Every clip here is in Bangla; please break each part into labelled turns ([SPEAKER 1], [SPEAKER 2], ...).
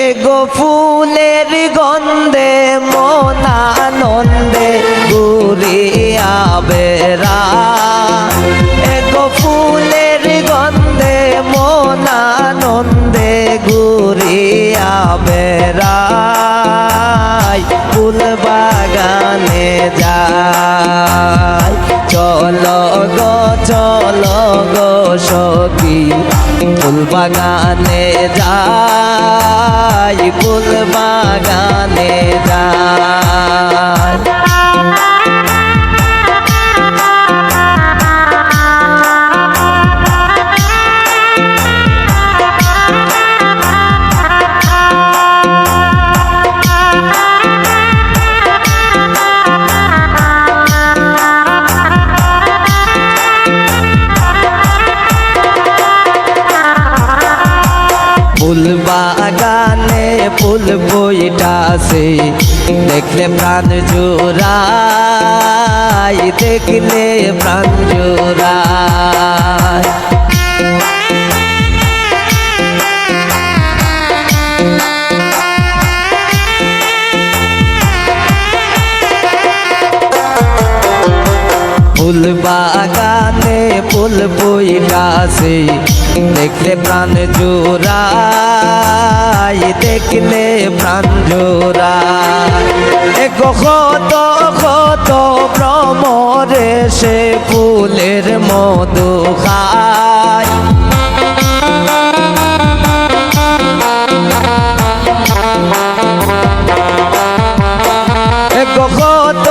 [SPEAKER 1] এগো ফুলের গন্ধে মন আনন্দে ঘুরিয়া বেড়ায়। এগো ফুলের গন্ধে মন আনন্দে ঘুরিয়া বেড়ায়। ফুল বাগানে যায় চলো গো সখী ফুল বাগানে যাই ফুল বাগানে যাই। ফুল বাগানে ফুল বইটাছে দেখলে প্রাণ জোড়ায় দেখলে প্রাণ জোড়ায়। ফুল বাগানে ফুল বইটাছে দেখলে প্রাণ জোড়ায় দেখলে প্রাণ জোড়ায়। কত কত ভ্রমরে সে ফুলের মধু খায়। কত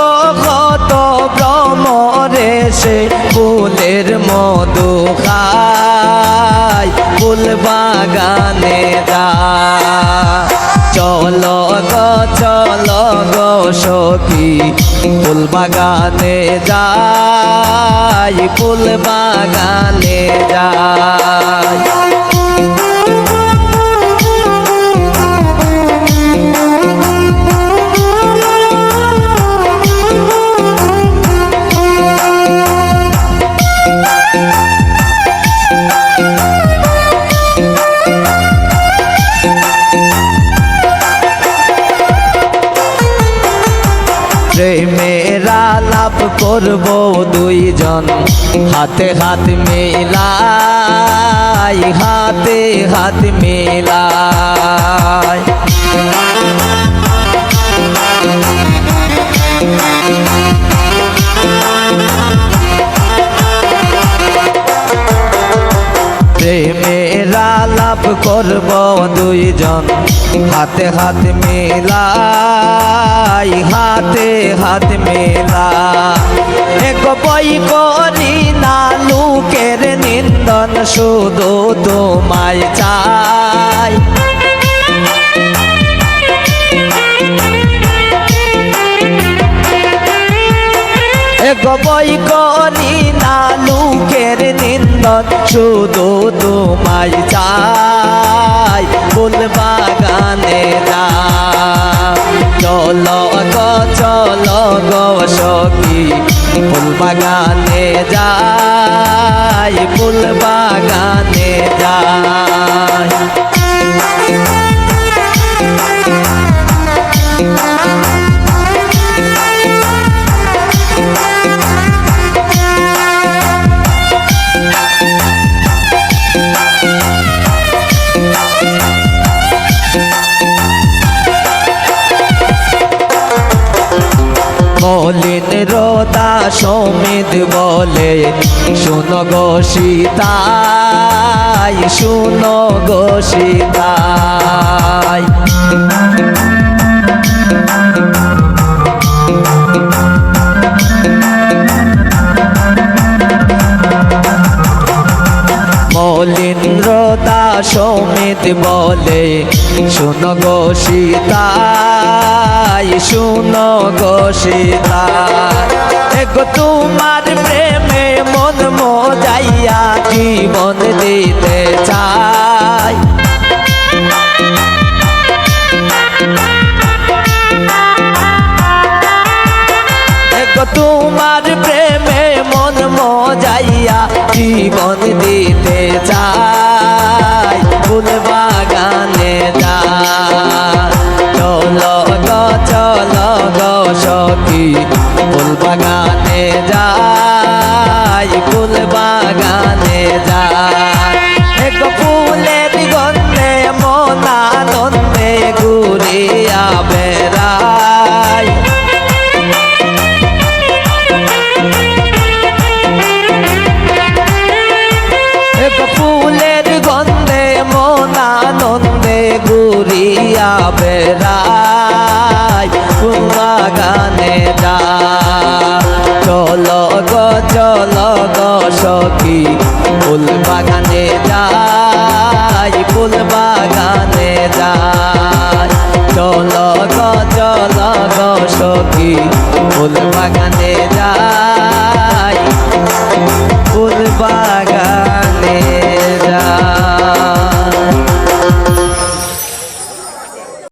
[SPEAKER 1] কত ভ্রমরে সে ফুলের মধু খায়। ফুল বাগানে যায় চলো গো সখী ফুল বাগানে যাই ফুল বাগানে যাই। প্রেমেরা লাভ করব দুইজন হাতে হাত মেলাই হাতে হাত মেলাই। প্রেমেরা লাভ করব দুইজন হাতে হাত মেলাই হাতে হাত মেলাই। এক বই করি না লোকের নিন্দন শুধু তোমায় চাই। এক বই করি না লোকের নিন্দন শুধু তোমায় চাই ফুল বাগানে যাই চলো গো সখী ফুল বাগানে যাই ফুল বাগানে যাই। মলিন রোদা সমিত বলে শুনো গো সীতাই শুনো গো সীতাই। মলিন রোদা সমিত বলে শুনো গো সীতাই শুনো গো সীতাই। গো তোমার প্রেমে মন মজাইয়া জীবন দিতে চাই। তোমার প্রেমে মন মজাইয়া জীবন দিতে চাই চল গো সখী ফুল বাগানে যাই